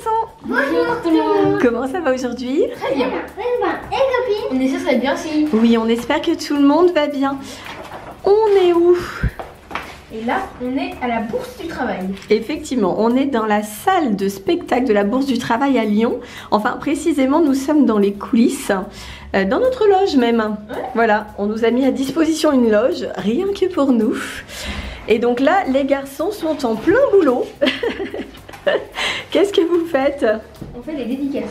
garçons. Bonjour tout le monde. Comment ça va aujourd'hui? Très bien. Et copine? On est sûr que ça va bien aussi. Oui, on espère que tout le monde va bien. On est où? Et là, on est à la Bourse du Travail. Effectivement, on est dans la salle de spectacle de la Bourse du Travail à Lyon. Enfin, précisément, nous sommes dans les coulisses, dans notre loge même. Ouais. Voilà, on nous a mis à disposition une loge, rien que pour nous. Et donc là, les garçons sont en plein boulot. Qu'est-ce que vous faites? On fait des dédicaces.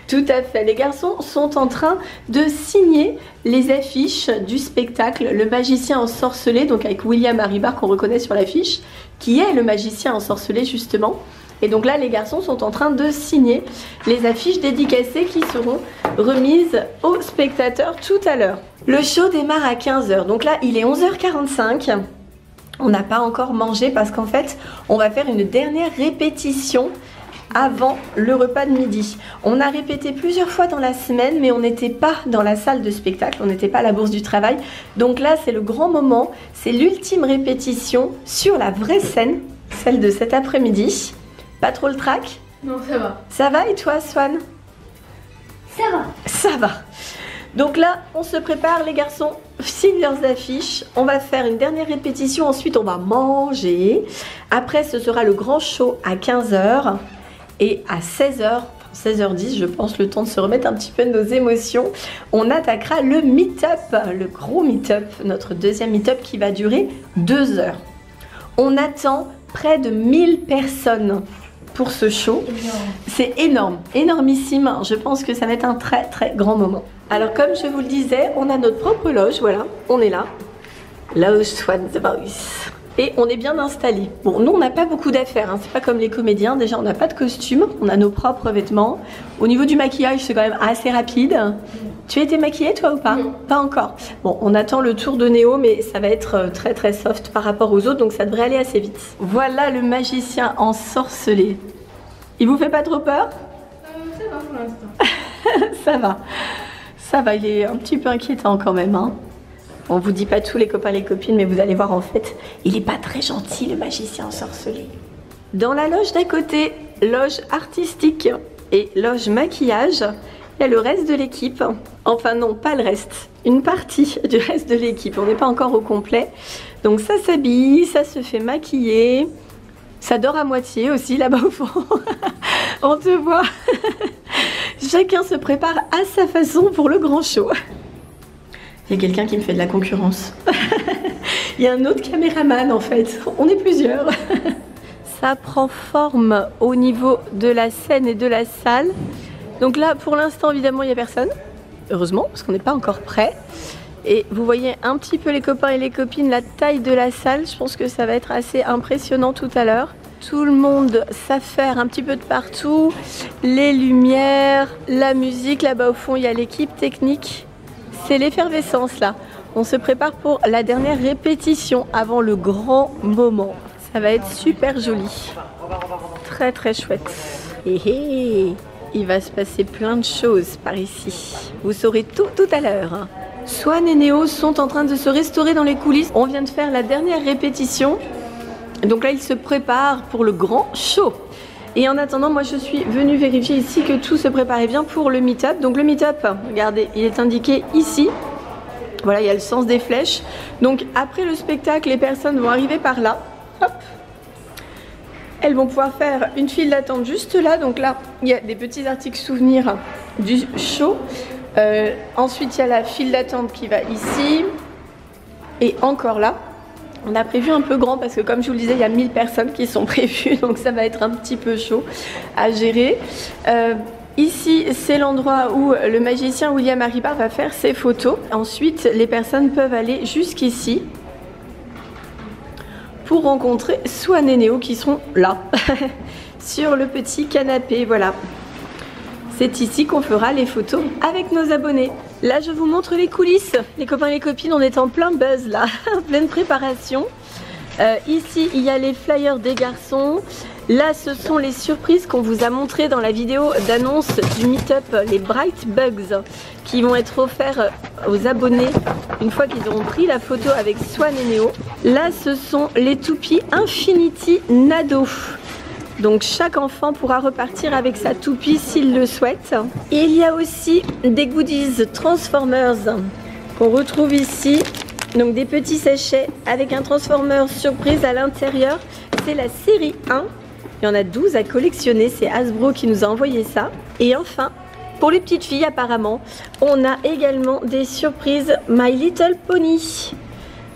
Tout à fait, les garçons sont en train de signer les affiches du spectacle Le Magicien Ensorcelé, donc avec William Haribar qu'on reconnaît sur l'affiche, qui est le magicien ensorcelé justement. Et donc là, les garçons sont en train de signer les affiches dédicacées qui seront remises aux spectateurs tout à l'heure. Le show démarre à 15 h, donc là il est 11h45. On n'a pas encore mangé parce qu'en fait, on va faire une dernière répétition avant le repas de midi. On a répété plusieurs fois dans la semaine, mais on n'était pas dans la salle de spectacle, on n'était pas à la Bourse du Travail. Donc là, c'est le grand moment, c'est l'ultime répétition sur la vraie scène, celle de cet après-midi. Pas trop le trac? Non, ça va. Ça va et toi, Swan? Ça va. Ça va. Donc là, on se prépare, les garçons signent leurs affiches. On va faire une dernière répétition, ensuite on va manger. Après, ce sera le grand show à 15 h. Et à 16 h, 16h10, je pense, le temps de se remettre un petit peu de nos émotions, on attaquera le meet-up, le gros meet-up, notre deuxième meet-up qui va durer 2 heures. On attend près de 1000 personnes pour ce show. C'est énorme, énormissime. Je pense que ça va être un très très grand moment. Alors comme je vous le disais, on a notre propre loge, voilà, on est là. Loge Swan the Voice. Et on est bien installé. Bon, nous on n'a pas beaucoup d'affaires, hein. C'est pas comme les comédiens, déjà on n'a pas de costume, on a nos propres vêtements. Au niveau du maquillage, c'est quand même assez rapide. Tu as été maquillée toi ou pas? Non. Pas encore. Bon, on attend le tour de Néo, mais ça va être très très soft par rapport aux autres, donc ça devrait aller assez vite. Voilà le magicien ensorcelé. Il vous fait pas trop peur? Ça va pour l'instant. Ça va. Ça va, il est un petit peu inquiétant quand même, hein. On vous dit pas tout les copains, les copines, mais vous allez voir en fait, il est pas très gentil le magicien ensorcelé. Dans la loge d'à côté, loge artistique et loge maquillage, il y a le reste de l'équipe. Enfin non, pas le reste, une partie du reste de l'équipe, on n'est pas encore au complet. Donc ça s'habille, ça se fait maquiller, ça dort à moitié aussi là-bas au fond. On te voit. Chacun se prépare à sa façon pour le grand show. Il y a quelqu'un qui me fait de la concurrence. Il y a un autre caméraman en fait. On est plusieurs. Ça prend forme au niveau de la scène et de la salle. Donc là, pour l'instant, évidemment, il n'y a personne. Heureusement, parce qu'on n'est pas encore prêt. Et vous voyez un petit peu les copains et les copines, la taille de la salle. Je pense que ça va être assez impressionnant tout à l'heure. Tout le monde s'affaire un petit peu de partout. Les lumières, la musique. Là-bas au fond, il y a l'équipe technique. C'est l'effervescence là. On se prépare pour la dernière répétition avant le grand moment. Ça va être super joli. Très très chouette. Et il va se passer plein de choses par ici. Vous saurez tout à l'heure. Swan et Néo sont en train de se restaurer dans les coulisses. On vient de faire la dernière répétition. Donc là, ils se préparent pour le grand show. Et en attendant, moi je suis venue vérifier ici que tout se préparait bien pour le meet-up. Donc le meet-up, regardez, il est indiqué ici. Voilà, il y a le sens des flèches. Donc après le spectacle, les personnes vont arriver par là. Hop. Elles vont pouvoir faire une file d'attente juste là. Donc là, il y a des petits articles souvenirs du show. Ensuite, il y a la file d'attente qui va ici. Et encore là. On a prévu un peu grand parce que comme je vous le disais, il y a 1000 personnes qui sont prévues. Donc ça va être un petit peu chaud à gérer. Ici, c'est l'endroit où le magicien William Haribar va faire ses photos. Ensuite, les personnes peuvent aller jusqu'ici pour rencontrer Swan et Néo qui seront là, sur le petit canapé. Voilà. C'est ici qu'on fera les photos avec nos abonnés. Là, je vous montre les coulisses. Les copains et les copines, on est en plein buzz là, en pleine préparation. Ici, il y a les flyers des garçons. Là, ce sont les surprises qu'on vous a montrées dans la vidéo d'annonce du meet-up, les Bright Bugs, qui vont être offerts aux abonnés une fois qu'ils auront pris la photo avec Swan et Néo. Là, ce sont les toupies Infinity Nado. Donc chaque enfant pourra repartir avec sa toupie s'il le souhaite. Et il y a aussi des goodies Transformers qu'on retrouve ici. Donc des petits sachets avec un Transformers surprise à l'intérieur. C'est la série 1. Il y en a 12 à collectionner. C'est Hasbro qui nous a envoyé ça. Et enfin, pour les petites filles apparemment, on a également des surprises My Little Pony.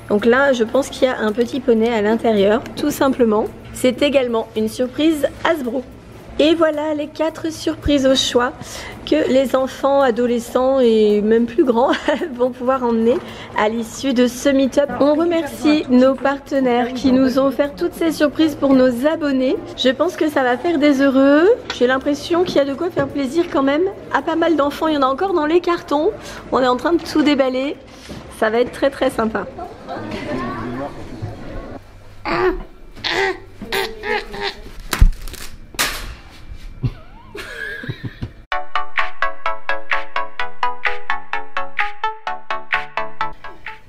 Donc là, je pense qu'il y a un petit poney à l'intérieur, tout simplement. C'est également une surprise Hasbro. Et voilà les 4 surprises au choix que les enfants, adolescents et même plus grands vont pouvoir emmener à l'issue de ce meet-up. On remercie nos partenaires qui nous ont offert toutes ces surprises pour nos abonnés. Je pense que ça va faire des heureux. J'ai l'impression qu'il y a de quoi faire plaisir quand même à pas mal d'enfants. Il y en a encore dans les cartons. On est en train de tout déballer. Ça va être très très sympa.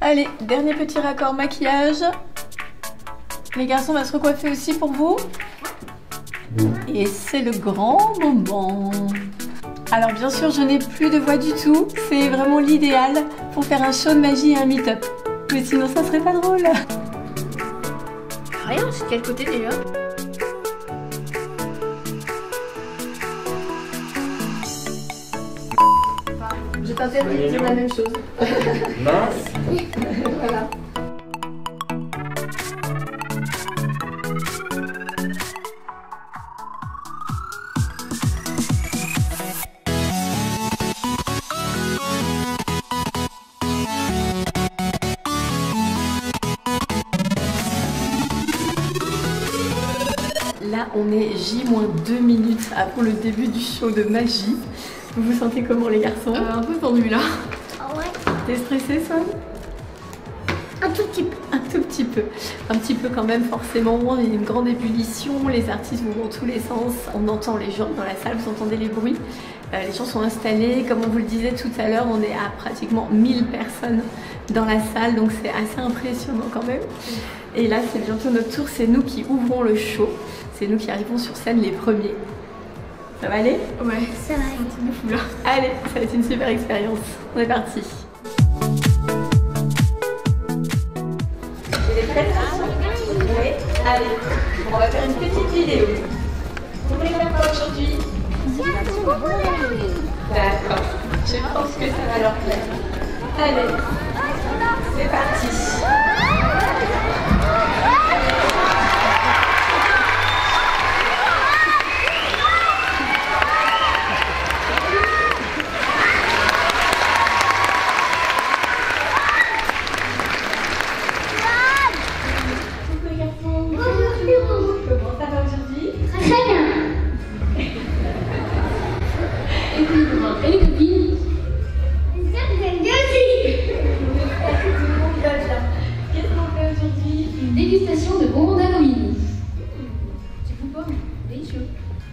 Allez, dernier petit raccord maquillage. Les garçons, on va se recoiffer aussi pour vous. Et c'est le grand moment. Alors bien sûr, je n'ai plus de voix du tout. C'est vraiment l'idéal pour faire un show de magie et un meet-up. Mais sinon, ça serait pas drôle. Rien, c'est de quel côté déjà? Je t'interdis de dire la même chose. Mince. Voilà. Là, on est J-2 minutes avant le début du show de magie. Vous vous sentez comment les garçons? Un peu tendu là. Ah ouais, T'es stressé, Swan? un tout petit peu. Un tout petit peu. Un petit peu quand même, forcément. Il y a une grande ébullition, les artistes vont dans tous les sens. On entend les gens dans la salle, vous entendez les bruits. Les gens sont installés. Comme on vous le disait tout à l'heure, on est à pratiquement 1000 personnes dans la salle. Donc c'est assez impressionnant quand même. Et là, c'est bientôt notre tour. C'est nous qui ouvrons le show. C'est nous qui arrivons sur scène les premiers. Ça va aller? Ouais, Ça va. un truc de fou là. Allez, ça va être une super expérience. On est parti. Vous êtes prêts? Oui. Allez, on va faire une petite vidéo. Vous voulez faire quoi aujourd'hui? D'accord. Je pense que ça va leur plaire. Allez, c'est parti. Comment ça va aujourd'hui? Très bien. Et les copines? Qu'est-ce qu'on fait aujourd'hui? Une dégustation de bonbons d'Halloween. Du coup, pomme, délicieux.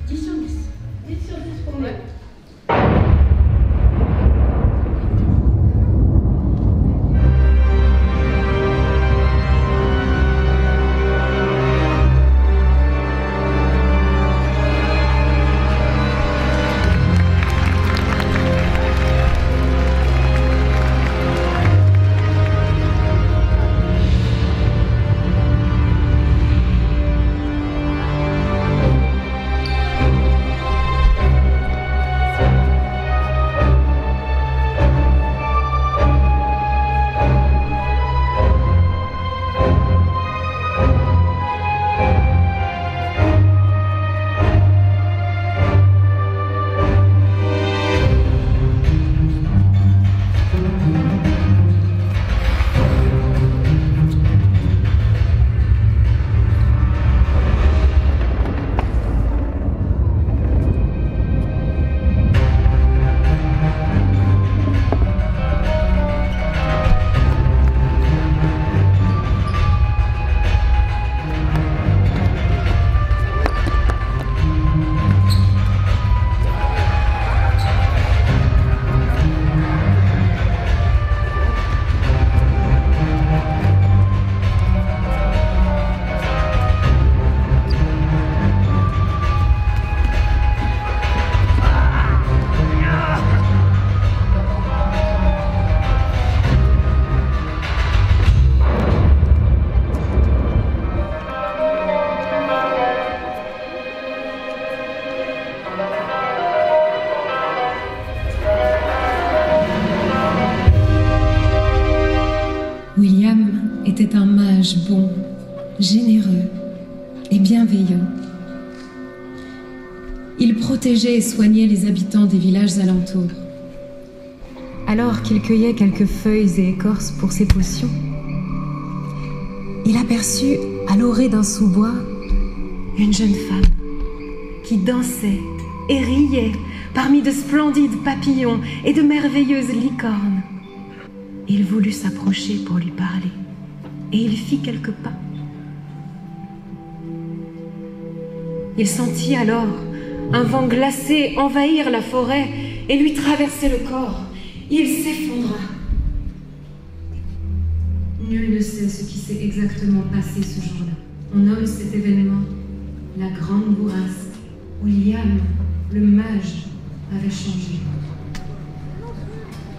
10 sur 10. 10 sur 10 pour moi. personnage bon, généreux et bienveillant. Il protégeait et soignait les habitants des villages alentours. Alors qu'il cueillait quelques feuilles et écorces pour ses potions, il aperçut à l'orée d'un sous-bois une jeune femme qui dansait et riait parmi de splendides papillons et de merveilleuses licornes. Il voulut s'approcher pour lui parler et il fit quelques pas. Il sentit alors un vent glacé envahir la forêt et lui traverser le corps. Il s'effondra. Nul ne sait ce qui s'est exactement passé ce jour-là. On nomme cet événement la Grande Bourrasque. William, le mage, avait changé.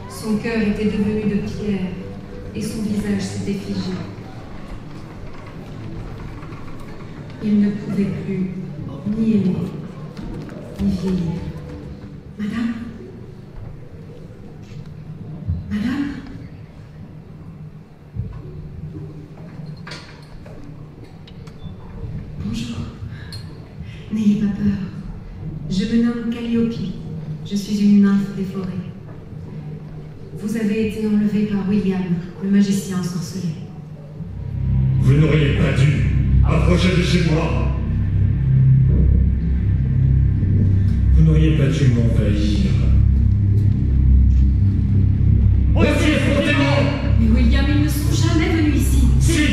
Son cœur était devenu de pierre et son visage s'était figé. Il ne pouvait plus ni aimer, ni vieillir. Madame? Madame? Bonjour. N'ayez pas peur. Je me nomme Calliope. Je suis une nymphe des forêts. Vous avez été enlevé par William, le magicien ensorcelé. Vous n'auriez pas dû approcher de chez moi. Vous n'auriez pas dû m'envahir. Aussi effrontément! Mais William, ils ne sont jamais venus ici. Si!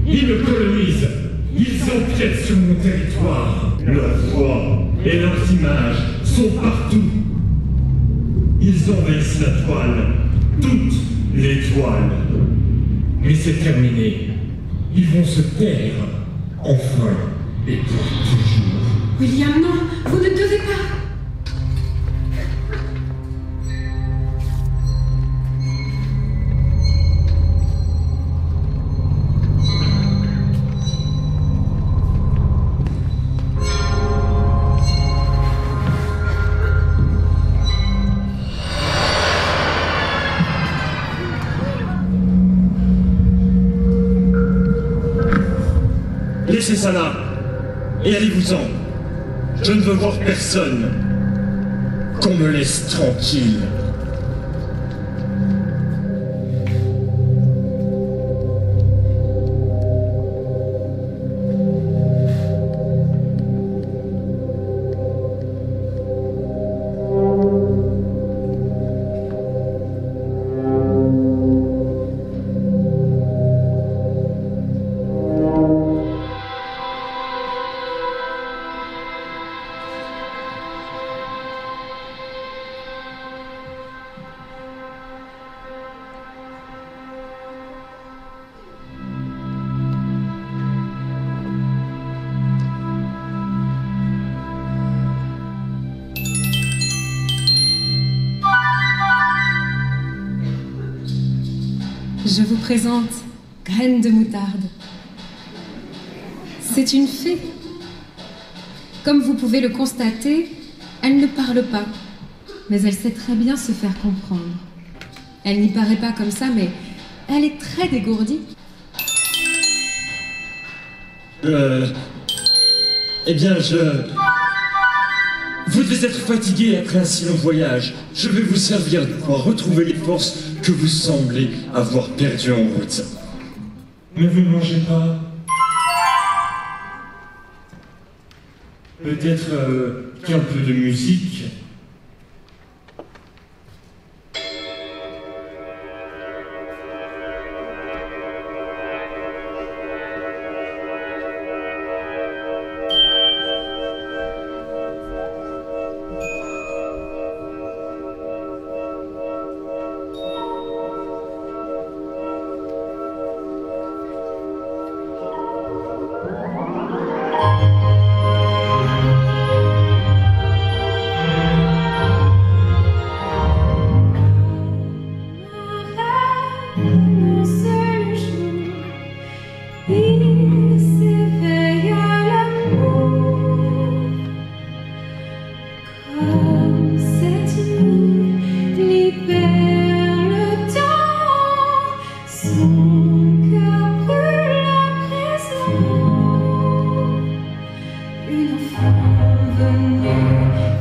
Ils me colonisent. Ils empiètent sur mon territoire. Leurs voix et leurs images sont partout. Ils envahissent la toile, toutes les toiles. Mais c'est terminé. Ils vont se taire, enfin, et pour toujours. William, non, vous ne devez pas. Laissez ça là, et allez-vous-en. Je ne veux voir personne. Qu'on me laisse tranquille. Je vous présente Graine de Moutarde. C'est une fée. Comme vous pouvez le constater, elle ne parle pas, mais elle sait très bien se faire comprendre. Elle n'y paraît pas comme ça, mais elle est très dégourdie. Eh bien, Vous devez être fatigué après un si long voyage. Je vais vous servir de quoi retrouver les forces que vous semblez avoir perdues en route. Mais vous ne mangez pas. Peut-être qu'un peu de musique.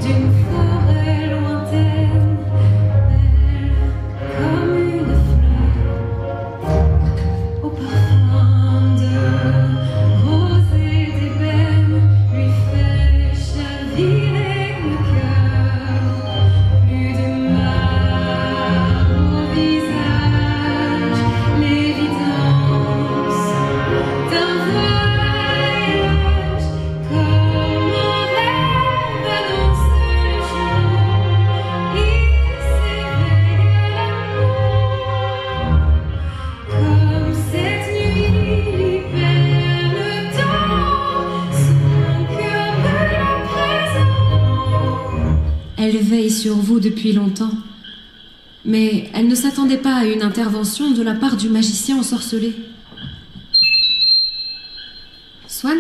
d'une forêt lointaine, belle comme une fleur, au parfum de rose et d'ébène, lui fait chavirer le cœur. Plus de marbre au visage, l'évidence d'un voyage, comme un rêve annonce le jour, il s'éveille l'amour, comme cette nuit libère le temps, son cœur de la présent. Elle veille sur vous depuis longtemps, mais elle ne s'attendait pas à une intervention de la part du magicien ensorcelé. Swan?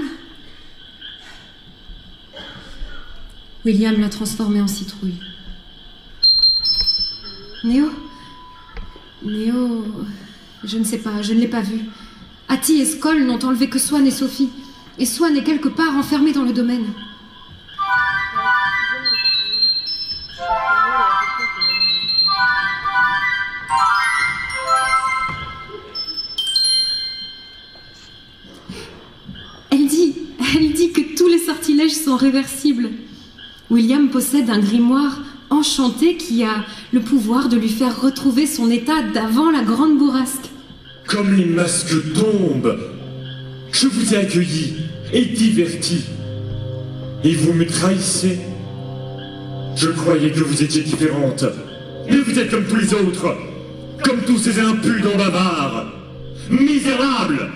William l'a transformée en citrouille. Néo? Néo... Je ne sais pas, je ne l'ai pas vu. Hattie et Skoll n'ont enlevé que Swan et Sophie. Et Swan est quelque part enfermé dans le domaine. Elle dit que tous les sortilèges sont réversibles. William possède un grimoire enchanté qui a le pouvoir de lui faire retrouver son état d'avant la grande bourrasque. Comme les masques tombent, je vous ai accueilli et diverti. Et vous me trahissez. Je croyais que vous étiez différente. Mais vous êtes comme tous les autres. Comme tous ces impudents bavards. Misérables.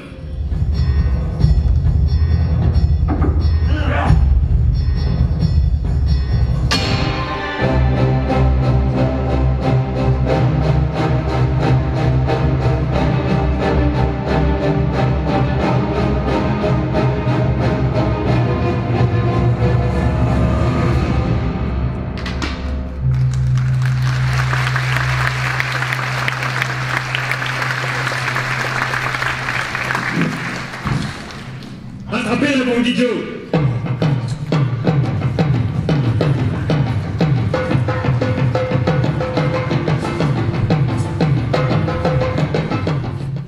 Attrapez le bon idiot!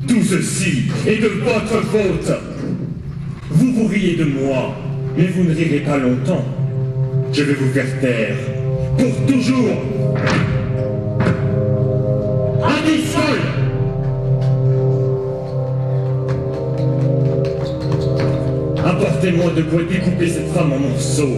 Tout ceci est de votre faute. Vous vous riez de moi, mais vous ne rirez pas longtemps. Je vais vous faire taire. Pour toujours. Hattie, Skoll! Apportez-moi de quoi découper cette femme en morceaux.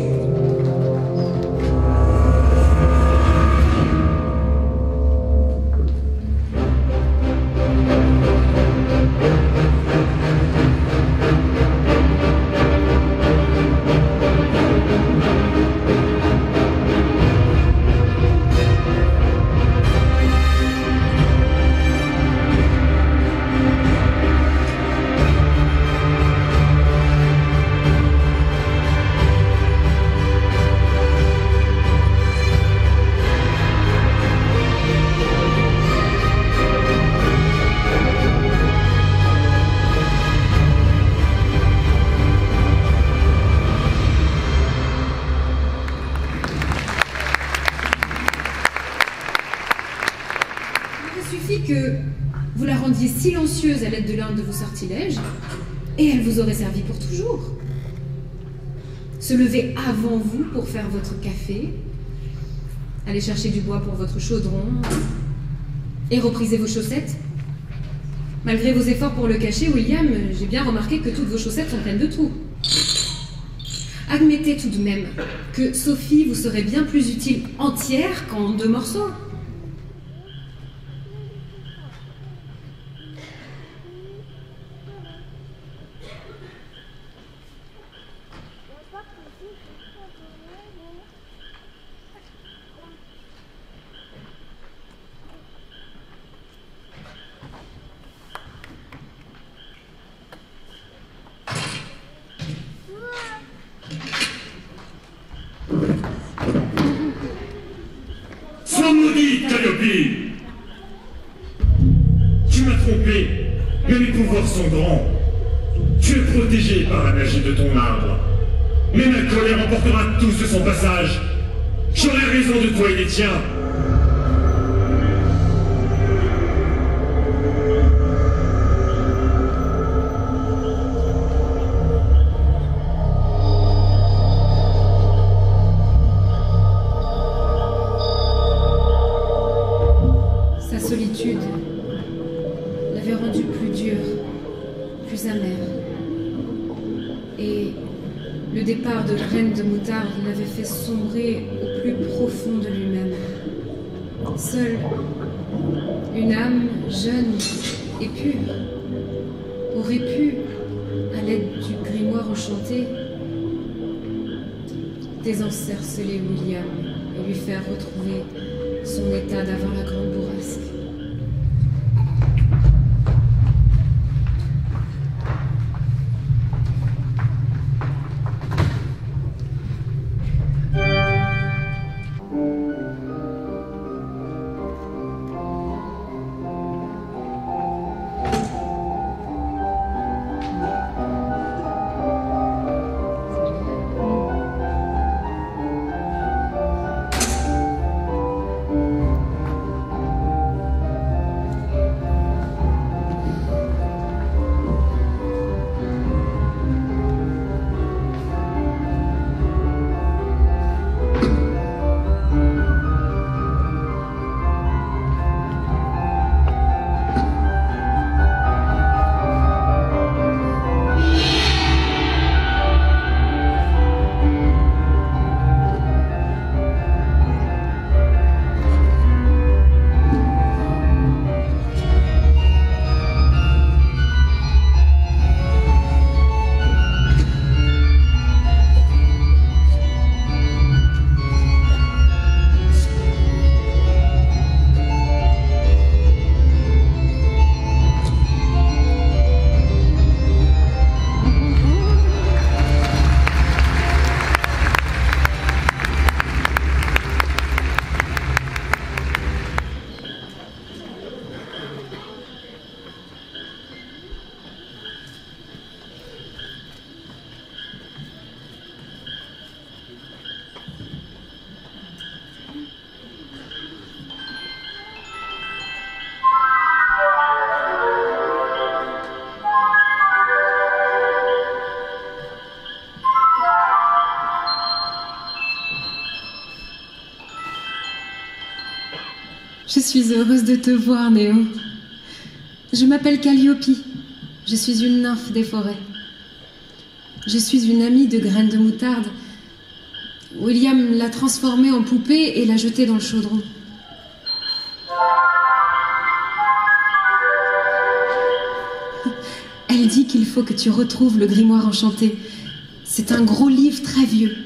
Il suffit que vous la rendiez silencieuse à l'aide de l'un de vos sortilèges, et elle vous aurait servi pour toujours. Se lever avant vous pour faire votre café, aller chercher du bois pour votre chaudron, et repriser vos chaussettes. Malgré vos efforts pour le cacher, William, j'ai bien remarqué que toutes vos chaussettes sont pleines de trous. Admettez tout de même que Sophie vous serait bien plus utile entière qu'en 2 morceaux. Sois maudite, Calliope! Tu m'as trompé, mais mes pouvoirs sont grands. Tu es protégé par la magie de ton arbre. Mais ma colère emportera tout sur son passage. J'aurai raison de toi et des tiens. Sa solitude l'avait rendu plus dur, plus amer. Et le départ de Graines de Moutarde l'avait fait sombrer au plus profond de lui-même. Seule une âme jeune et pure aurait pu, à l'aide du grimoire enchanté, désencerceler William et lui faire retrouver son état d'avant la grande bourrasque. Je suis heureuse de te voir, Néo. Je m'appelle Calliope. Je suis une nymphe des forêts. Je suis une amie de Graines de Moutarde. William l'a transformée en poupée et l'a jetée dans le chaudron. Elle dit qu'il faut que tu retrouves le grimoire enchanté. C'est un gros livre très vieux.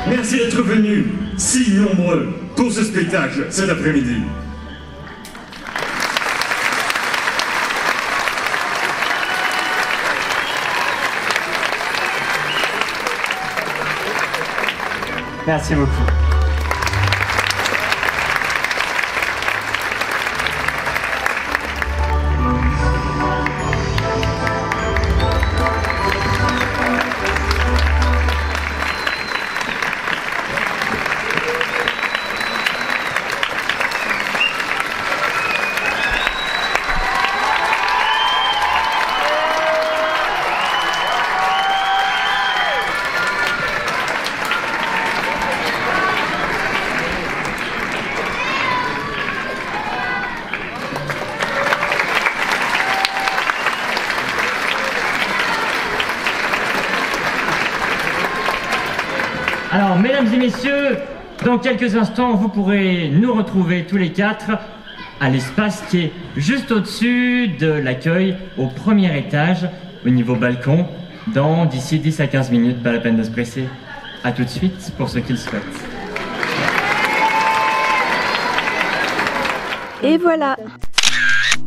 Merci d'être venus, si nombreux, pour ce spectacle cet après-midi. Merci beaucoup. Alors, mesdames et messieurs, dans quelques instants, vous pourrez nous retrouver tous les quatre à l'espace qui est juste au-dessus de l'accueil, au premier étage, au niveau balcon, d'ici 10 à 15 minutes, pas la peine de se presser. À tout de suite, pour ceux qui le souhaitent. Et voilà!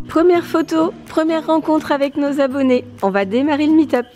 Première photo, première rencontre avec nos abonnés. On va démarrer le meet-up.